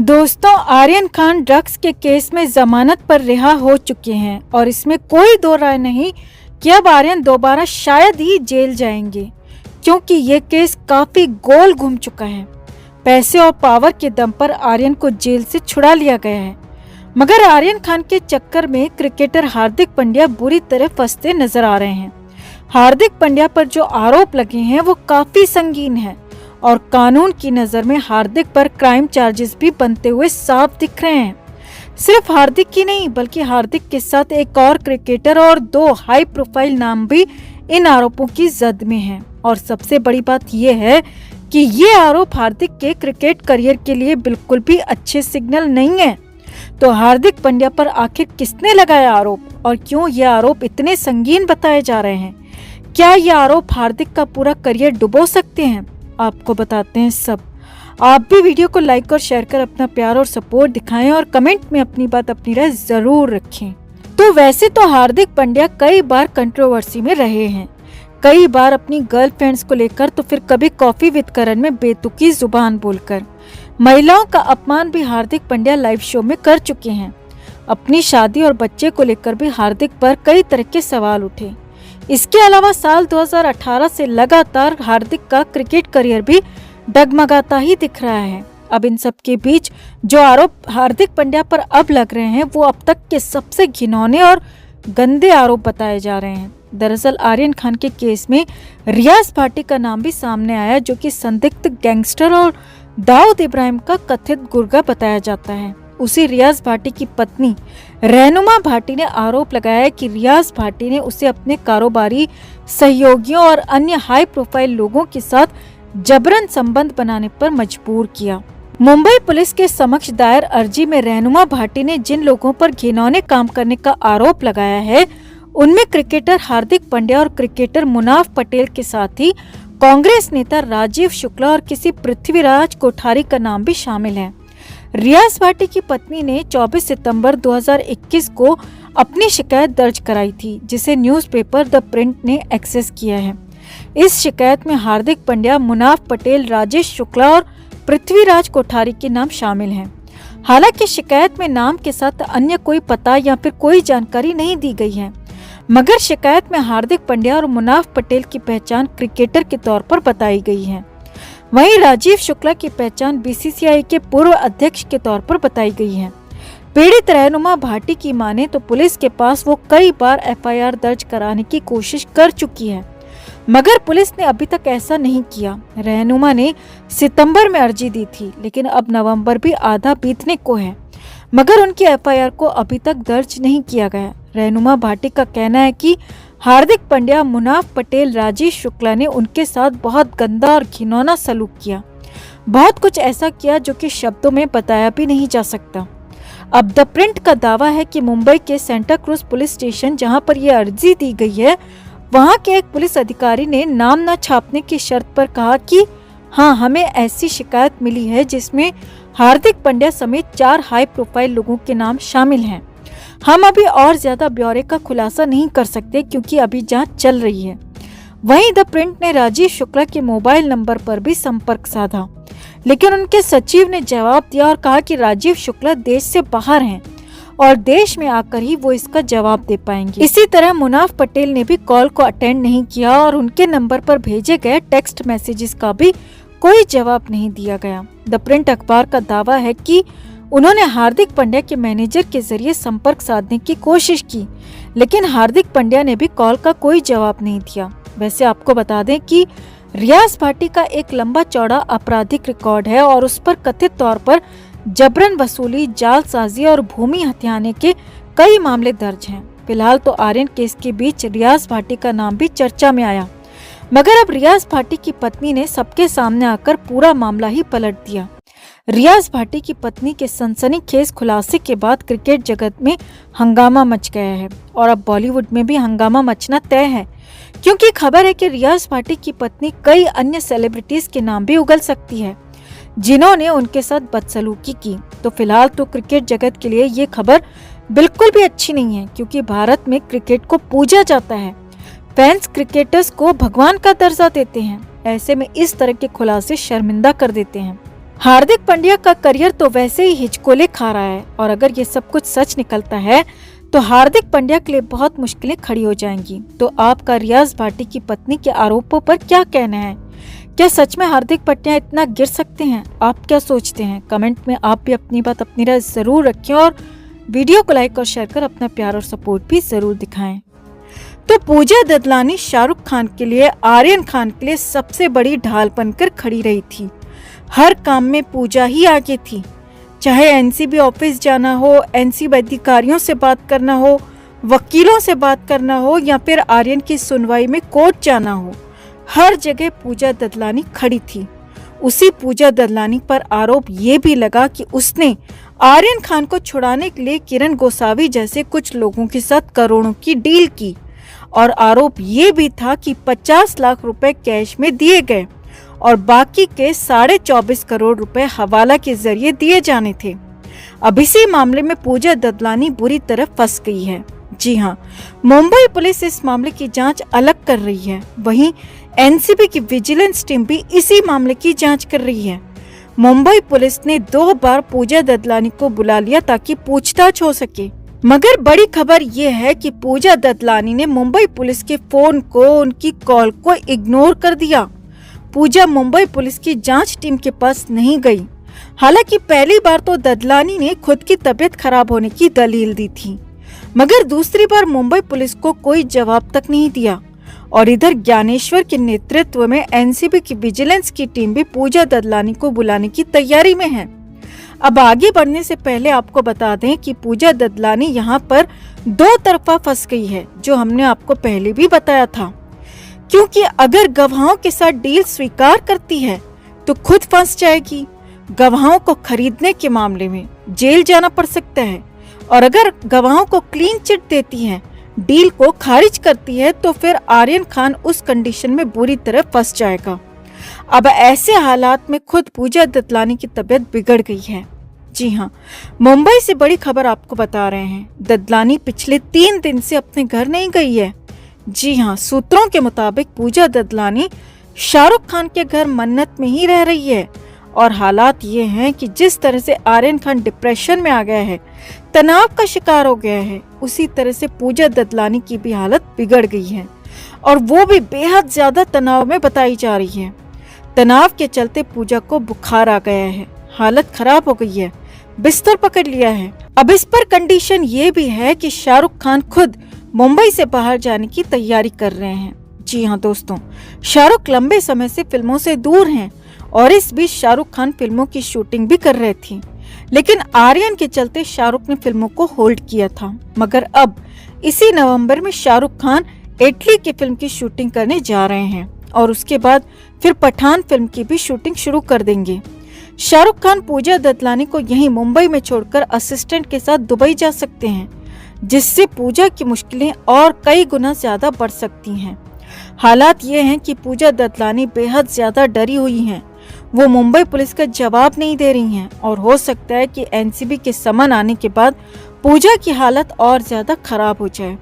दोस्तों, आर्यन खान ड्रग्स के केस में जमानत पर रिहा हो चुके हैं और इसमें कोई दो राय नहीं कि अब आर्यन दोबारा शायद ही जेल जाएंगे, क्योंकि ये केस काफी गोल घूम चुका है। पैसे और पावर के दम पर आर्यन को जेल से छुड़ा लिया गया है, मगर आर्यन खान के चक्कर में क्रिकेटर हार्दिक पांड्या बुरी तरह फंसते नजर आ रहे हैं। हार्दिक पांड्या पर जो आरोप लगे हैं वो काफी संगीन है और कानून की नजर में हार्दिक पर क्राइम चार्जेस भी बनते हुए साफ दिख रहे हैं। सिर्फ हार्दिक ही नहीं, बल्कि हार्दिक के साथ एक और क्रिकेटर और दो हाई प्रोफाइल नाम भी इन आरोपों की जद में हैं। और सबसे बड़ी बात यह है कि ये आरोप हार्दिक के क्रिकेट करियर के लिए बिल्कुल भी अच्छे सिग्नल नहीं है। तो हार्दिक पांड्या पर आखिर किसने लगाया आरोप और क्यों ये आरोप इतने संगीन बताए जा रहे हैं? क्या ये आरोप हार्दिक का पूरा करियर डुबो सकते हैं? आपको बताते हैं सब। आप भी वीडियो को लाइक और शेयर कर अपना प्यार और सपोर्ट दिखाएं और कमेंट में अपनी बात अपनी राय जरूर रखें। तो वैसे तो हार्दिक पांड्या कई बार कंट्रोवर्सी में रहे हैं, कई बार अपनी गर्लफ्रेंड्स को लेकर, तो फिर कभी कॉफी विद करण में बेतुकी जुबान बोलकर। महिलाओं का अपमान भी हार्दिक पांड्या लाइव शो में कर चुके हैं। अपनी शादी और बच्चे को लेकर भी हार्दिक पर कई तरह के सवाल उठे। इसके अलावा साल 2018 से लगातार हार्दिक का क्रिकेट करियर भी डगमगाता ही दिख रहा है। अब इन सब के बीच जो आरोप हार्दिक पांड्या पर अब लग रहे हैं वो अब तक के सबसे घिनौने और गंदे आरोप बताए जा रहे हैं। दरअसल आर्यन खान के केस में रियाज भाटी का नाम भी सामने आया, जो कि संदिग्ध गैंगस्टर और दाऊद इब्राहिम का कथित गुर्गा बताया जाता है। उसी रियाज भाटी की पत्नी रहनुमा भाटी ने आरोप लगाया कि रियाज भाटी ने उसे अपने कारोबारी सहयोगियों और अन्य हाई प्रोफाइल लोगों के साथ जबरन संबंध बनाने पर मजबूर किया। मुंबई पुलिस के समक्ष दायर अर्जी में रहनुमा भाटी ने जिन लोगों पर घिनौने काम करने का आरोप लगाया है, उनमें क्रिकेटर हार्दिक पांड्या और क्रिकेटर मुनाफ पटेल के साथ ही कांग्रेस नेता राजीव शुक्ला और किसी पृथ्वीराज कोठारी का नाम भी शामिल है। रियाज भाटी की पत्नी ने 24 सितंबर 2021 को अपनी शिकायत दर्ज कराई थी, जिसे न्यूज़पेपर द प्रिंट ने एक्सेस किया है। इस शिकायत में हार्दिक पांड्या, मुनाफ पटेल, राजेश शुक्ला और पृथ्वीराज कोठारी के नाम शामिल हैं। हालांकि शिकायत में नाम के साथ अन्य कोई पता या फिर कोई जानकारी नहीं दी गई है, मगर शिकायत में हार्दिक पांड्या और मुनाफ पटेल की पहचान क्रिकेटर के तौर पर बताई गई है। वहीं राजीव शुक्ला की पहचान बीसीसीआई के पूर्व अध्यक्ष के तौर पर बताई गई है। पीड़ित रहनुमा भाटी की माने तो पुलिस के पास वो कई बार एफआईआर दर्ज कराने की कोशिश कर चुकी है, मगर पुलिस ने अभी तक ऐसा नहीं किया। रहनुमा ने सितंबर में अर्जी दी थी, लेकिन अब नवंबर भी आधा बीतने को है, मगर उनकी एफआईआर को अभी तक दर्ज नहीं किया गया। रहनुमा भाटी का कहना है कि हार्दिक पांड्या, मुनाफ पटेल, राजेश शुक्ला ने उनके साथ बहुत गंदा और घिनौना सलूक किया, बहुत कुछ ऐसा किया जो कि शब्दों में बताया भी नहीं जा सकता। अब द प्रिंट का दावा है कि मुंबई के सेंटा क्रूज पुलिस स्टेशन, जहां पर यह अर्जी दी गई है, वहां के एक पुलिस अधिकारी ने नाम न छापने की शर्त पर कहा कि हाँ, हमें ऐसी शिकायत मिली है जिसमें हार्दिक पांड्या समेत 4 हाई प्रोफाइल लोगों के नाम शामिल हैं। हम अभी और ज्यादा ब्यौरे का खुलासा नहीं कर सकते क्योंकि अभी जांच चल रही है। वहीं द प्रिंट ने राजीव शुक्ला के मोबाइल नंबर पर भी संपर्क साधा, लेकिन उनके सचिव ने जवाब दिया और कहा कि राजीव शुक्ला देश से बाहर हैं और देश में आकर ही वो इसका जवाब दे पाएंगे। इसी तरह मुनाफ पटेल ने भी कॉल को अटेंड नहीं किया और उनके नंबर पर भेजे गए टेक्स्ट मैसेजेस का भी कोई जवाब नहीं दिया गया। द प्रिंट अखबार का दावा है कि उन्होंने हार्दिक पांड्या के मैनेजर के जरिए संपर्क साधने की कोशिश की, लेकिन हार्दिक पांड्या ने भी कॉल का कोई जवाब नहीं दिया। वैसे आपको बता दें कि रियाज भाटी का एक लंबा चौड़ा आपराधिक रिकॉर्ड है और उस पर कथित तौर पर जबरन वसूली, जालसाजी और भूमि हथियाने के कई मामले दर्ज हैं। फिलहाल तो आर्यन केस के बीच रियाज भाटी का नाम भी चर्चा में आया, मगर अब रियाज भाटी की पत्नी ने सबके सामने आकर पूरा मामला ही पलट दिया। रियाज भाटी की पत्नी के सनसनीखेज खुलासे के बाद क्रिकेट जगत में हंगामा मच गया है और अब बॉलीवुड में भी हंगामा मचना तय है, क्योंकि खबर है कि रियाज भाटी की पत्नी कई अन्य सेलिब्रिटीज के नाम भी उगल सकती है जिन्होंने उनके साथ बदसलूकी की। तो फिलहाल तो क्रिकेट जगत के लिए ये खबर बिल्कुल भी अच्छी नहीं है, क्योंकि भारत में क्रिकेट को पूजा जाता है। फैंस क्रिकेटर्स को भगवान का दर्जा देते हैं। ऐसे में इस तरह के खुलासे शर्मिंदा कर देते हैं। हार्दिक पांड्या का करियर तो वैसे ही हिचकोले खा रहा है और अगर ये सब कुछ सच निकलता है तो हार्दिक पांड्या के लिए बहुत मुश्किलें खड़ी हो जाएंगी। तो आपका रियाज भाटी की पत्नी के आरोपों पर क्या कहना है? क्या सच में हार्दिक पांड्या इतना गिर सकते हैं? आप क्या सोचते हैं? कमेंट में आप भी अपनी बात, अपनी राय जरूर रखें और वीडियो को लाइक और शेयर कर अपना प्यार और सपोर्ट भी जरूर दिखाएं। तो पूजा ददलानी शाहरुख खान के लिए, आर्यन खान के लिए सबसे बड़ी ढाल बनकर खड़ी रही थी। हर काम में पूजा ही आगे थी, चाहे एनसीबी ऑफिस जाना हो, एनसीबी अधिकारियों से बात करना हो, वकीलों से बात करना हो या फिर आर्यन की सुनवाई में कोर्ट जाना हो, हर जगह पूजा ददलानी खड़ी थी। उसी पूजा ददलानी पर आरोप ये भी लगा कि उसने आर्यन खान को छुड़ाने के लिए किरण गोसावी जैसे कुछ लोगों के साथ करोड़ों की डील की और आरोप ये भी था कि 50 लाख रुपए कैश में दिए गए और बाकी के 24.5 करोड़ रुपए हवाला के जरिए दिए जाने थे। अब इसी मामले में पूजा ददलानी बुरी तरह फंस गई है। जी हाँ, मुंबई पुलिस इस मामले की जांच अलग कर रही है, वहीं एनसीबी की विजिलेंस टीम भी इसी मामले की जांच कर रही है। मुंबई पुलिस ने 2 बार पूजा ददलानी को बुला लिया ताकि पूछताछ हो सके, मगर बड़ी खबर ये है कि पूजा ददलानी ने मुंबई पुलिस के फोन को, उनकी कॉल को इग्नोर कर दिया। पूजा मुंबई पुलिस की जांच टीम के पास नहीं गई। हालांकि पहली बार तो ददलानी ने खुद की तबीयत खराब होने की दलील दी थी, मगर दूसरी बार मुंबई पुलिस को कोई जवाब तक नहीं दिया और इधर ज्ञानेश्वर के नेतृत्व में एनसीबी की विजिलेंस की टीम भी पूजा ददलानी को बुलाने की तैयारी में है। अब आगे बढ़ने से पहले आपको बता दें कि पूजा ददलानी यहाँ पर 2 तरफा फंस गई है, जो हमने आपको पहले भी बताया था। क्योंकि अगर गवाहों के साथ डील स्वीकार करती है तो खुद फंस जाएगी। गवाहों को खरीदने के मामले में जेल जाना पड़ सकता है और अगर गवाहों को क्लीन चिट देती है, डील को खारिज करती है, तो फिर आर्यन खान उस कंडीशन में बुरी तरह फंस जाएगा। अब ऐसे हालात में खुद पूजा ददलानी की तबीयत बिगड़ गई है। जी हाँ, मुंबई से बड़ी खबर आपको बता रहे हैं। ददलानी पिछले 3 दिन से अपने घर नहीं गई है। जी हाँ, सूत्रों के मुताबिक पूजा ददलानी शाहरुख खान के घर मन्नत में ही रह रही है और हालात ये हैं कि जिस तरह से आर्यन खान डिप्रेशन में आ गया है, तनाव का शिकार हो गया है, उसी तरह से पूजा ददलानी की भी हालत बिगड़ गई है और वो भी बेहद ज्यादा तनाव में बताई जा रही है। तनाव के चलते पूजा को बुखार आ गया है, हालत खराब हो गई है, बिस्तर पकड़ लिया है। अब इस पर कंडीशन ये भी है कि शाहरुख खान खुद मुंबई से बाहर जाने की तैयारी कर रहे हैं। जी हाँ दोस्तों, शाहरुख लंबे समय से फिल्मों से दूर हैं और इस बीच शाहरुख खान फिल्मों की शूटिंग भी कर रहे थे, लेकिन आर्यन के चलते शाहरुख ने फिल्मों को होल्ड किया था। मगर अब इसी नवंबर में शाहरुख खान इटली की फिल्म की शूटिंग करने जा रहे हैं और उसके बाद फिर पठान फिल्म की भी शूटिंग शुरू कर देंगे। शाहरुख खान पूजा ददलानी को यहीं मुंबई में छोड़कर असिस्टेंट के साथ दुबई जा सकते हैं, जिससे पूजा की मुश्किलें और कई गुना ज्यादा बढ़ सकती हैं। हालात ये हैं कि पूजा ददलानी बेहद ज्यादा डरी हुई हैं। वो मुंबई पुलिस का जवाब नहीं दे रही हैं और हो सकता है कि एनसीबी के समन आने के बाद पूजा की हालत और ज्यादा खराब हो जाए।